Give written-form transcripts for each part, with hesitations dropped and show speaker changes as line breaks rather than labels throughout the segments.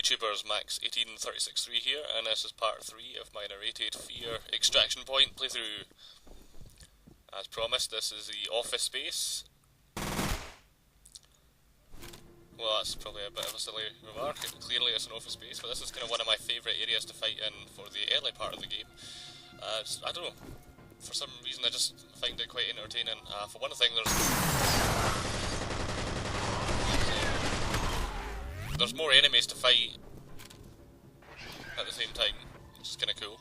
YouTubers, Max18363 here, and this is part 3 of my narrated F.E.A.R extraction point playthrough. As promised, this is the office space. Well, that's probably a bit of a silly remark. Clearly it's an office space, but this is kind of one of my favourite areas to fight in for the early part of the game. I don't know, for some reason I just find it quite entertaining. For one thing, there's more enemies to fight at the same time, which is kind of cool.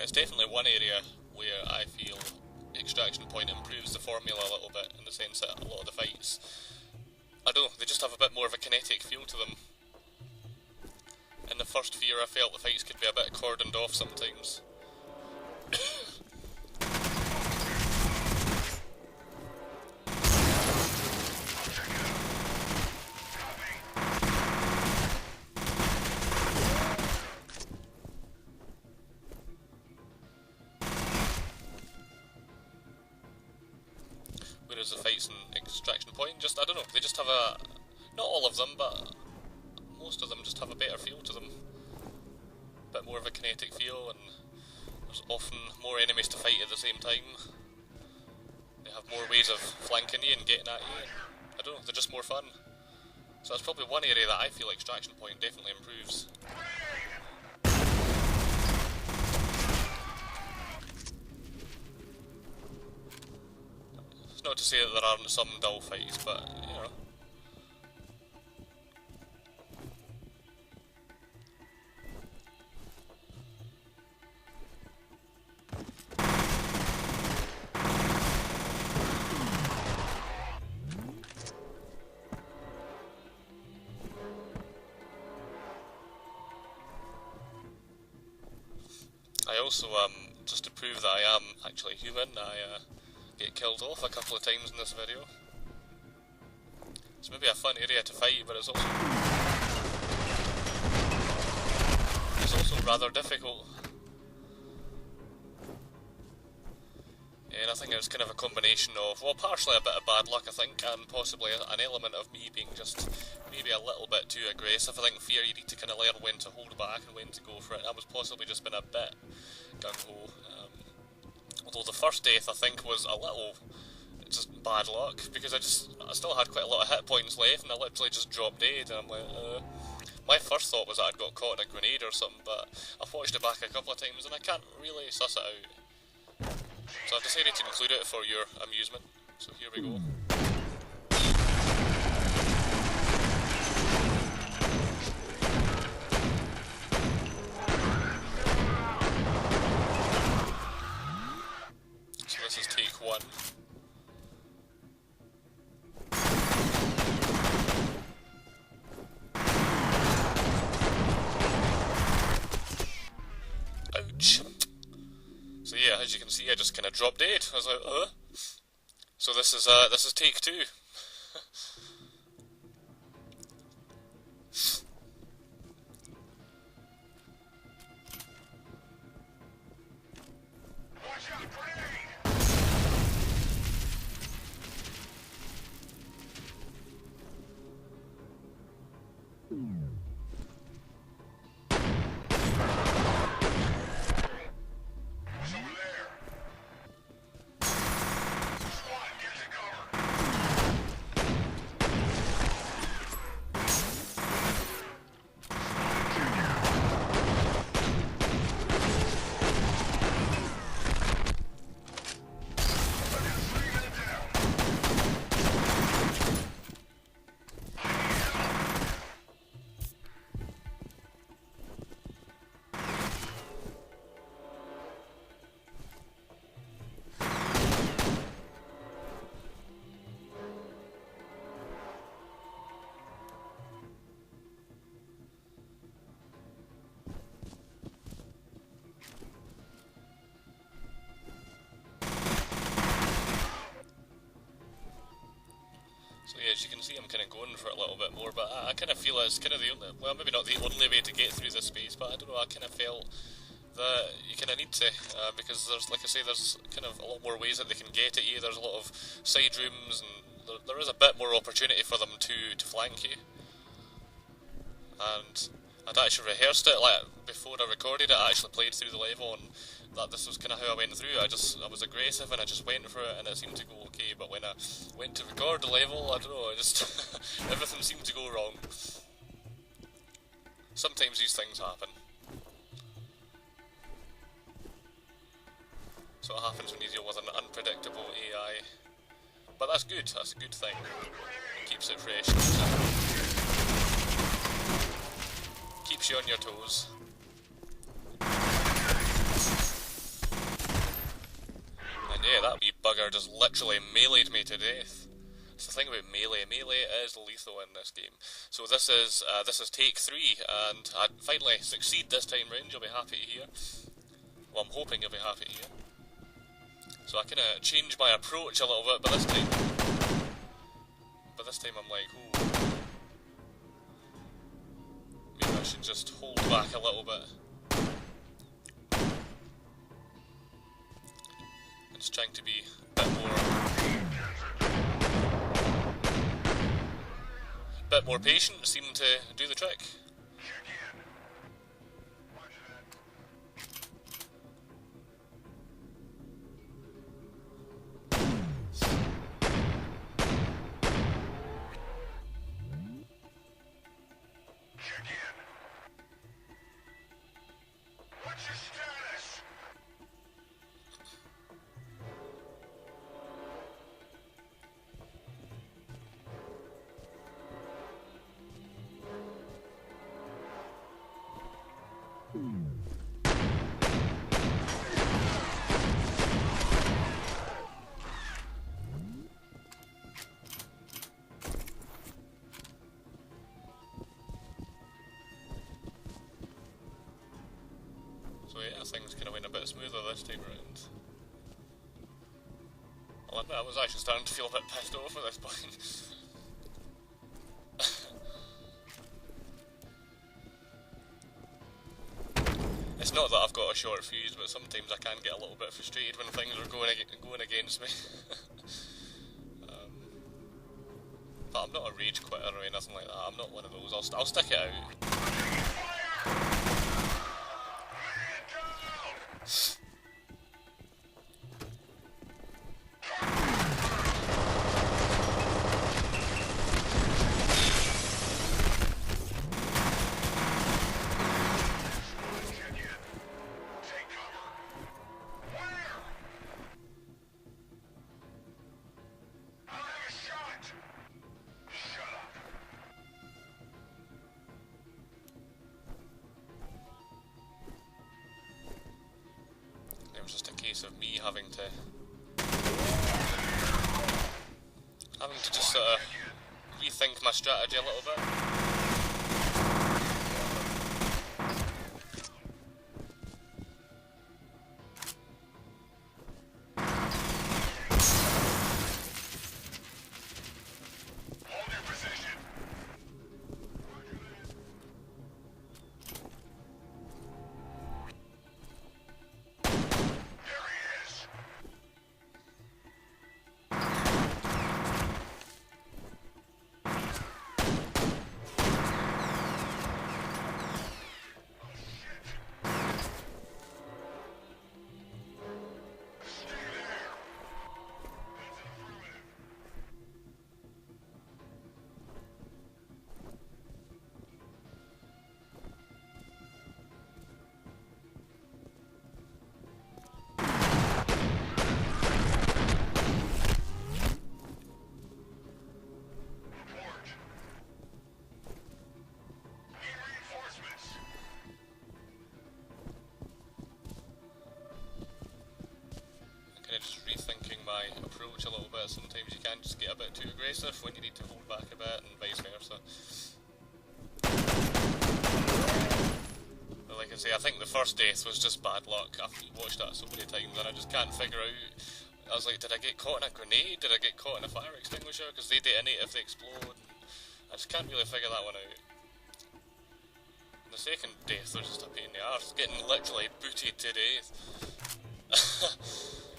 It's definitely one area where I feel Extraction Point improves the formula a little bit, in the sense that a lot of the fights, I don't know, they just have a bit more of a kinetic feel to them. In the first F.E.A.R I felt the fights could be a bit cordoned off sometimes. Whereas the fights in Extraction Point, just, I don't know, they just have a, not all of them, but most of them just have a better feel to them. A bit more of a kinetic feel, and there's often more enemies to fight at the same time. They have more ways of flanking you and getting at you, and I don't know, they're just more fun. So that's probably one area that I feel Extraction Point definitely improves. Not to say that there aren't some dull fights, but, you know. I also, just to prove that I am actually human, I get killed off a couple of times in this video. It's maybe a fun area to fight, but it's also rather difficult. And I think it's kind of a combination of, well, partially a bit of bad luck, I think, and possibly an element of me being just maybe a little bit too aggressive. I think F.E.A.R you need to kind of learn when to hold back and when to go for it. I was possibly just been a bit gung-ho. Although the first death, I think, was a little just bad luck, because I still had quite a lot of hit points left, and I literally just dropped dead, and I'm like, my first thought was that I'd got caught in a grenade or something, but I've watched it back a couple of times, and I can't really suss it out. So I've decided to include it for your amusement, so here we go. This is take 1. Ouch. So yeah, as you can see, I just kind of dropped dead. I was like, So this is take 2. can see I'm kind of going for it a little bit more, but I kind of feel it's kind of the only, well, maybe not the only way to get through this space, but I don't know, I kind of felt that you kind of need to, because there's, like I say, there's kind of a lot more ways that they can get at you. There's a lot of side rooms, and there is a bit more opportunity for them to flank you. And I'd actually rehearsed it, like, before I recorded it. I actually played through the level, and that this was kind of how I went through. I was aggressive, and I just went for it, and it seemed to go okay. But when I went to record the level, I don't know, it just everything seemed to go wrong. Sometimes these things happen. So what happens when you deal with an unpredictable AI. But that's good, that's a good thing. It keeps it fresh. Keeps you on your toes. And yeah, that wee bugger just literally meleeed me to death. That's the thing about melee. Melee is lethal in this game. So this is take 3, and I finally succeed this time round. You'll be happy to hear. Well, I'm hoping you'll be happy to hear. So I kind of changed my approach a little bit, but this time I'm like, ooh, maybe I should just hold back a little bit. And just trying to be a bit more patient seemed to do the trick. So yeah, things kind of went a bit smoother this time around. I'll admit, I was actually starting to feel a bit pissed off at this point. It's not that I've got a short fuse, but sometimes I can get a little bit frustrated when things are going against me. But I'm not a rage quitter or anything like that. I'm not one of those. I'll stick it out. It was just a case of me having to just sort of rethink my strategy a little bit. Just rethinking my approach a little bit. Sometimes you can just get a bit too aggressive when you need to hold back a bit, and vice versa. But like I say, I think the first death was just bad luck. I've watched that so many times and I just can't figure out I was like, did I get caught in a grenade? Did I get caught in a fire extinguisher? Because they detonate if they explode. I just can't really figure that one out. The second death was just a pain in the arse, getting literally booted to death.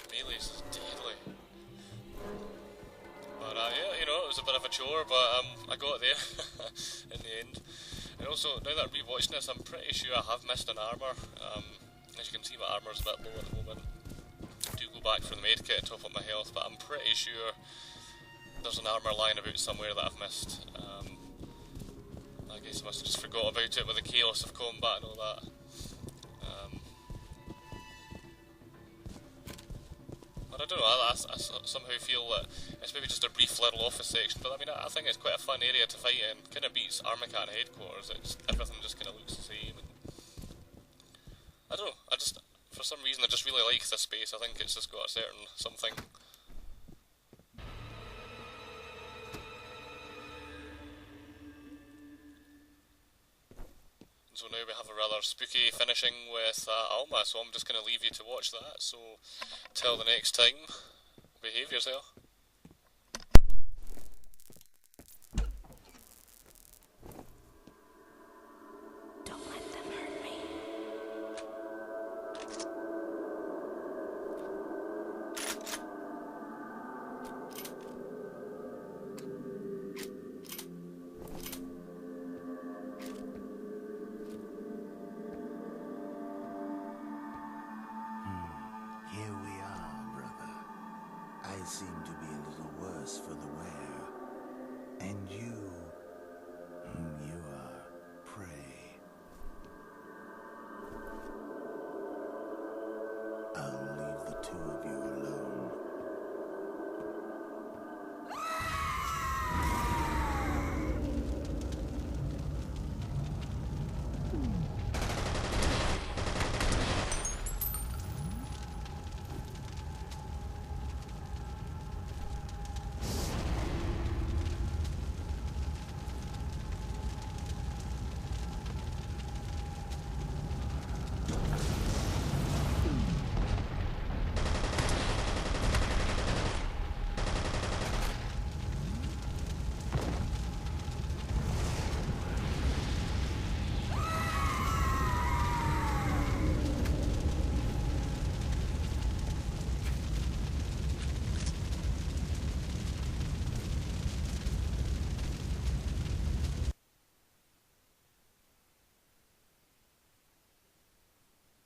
Melee's is deadly. But yeah, you know, it was a bit of a chore, but I got there in the end. And also, now that I'm rewatching this, I'm pretty sure I have missed an armour. As you can see, my armour's a bit low at the moment. I do go back for the medkit to top up my health, but I'm pretty sure there's an armour lying about somewhere that I've missed. I guess I must have just forgot about it with the chaos of combat and all that. But I don't know, I somehow feel that it's maybe just a brief little office section, but I mean, I think it's quite a fun area to fight in. Kind of beats Armican headquarters, everything just kind of looks the same. And I don't know, for some reason I just really like this space. I think it's just got a certain something. So now we have a rather spooky finishing with Almas, so I'm just going to leave you to watch that. So, till the next time, behave yourself.
Don't let them hurt me.
Here we are, brother. I seem to be a little worse for the wear. And you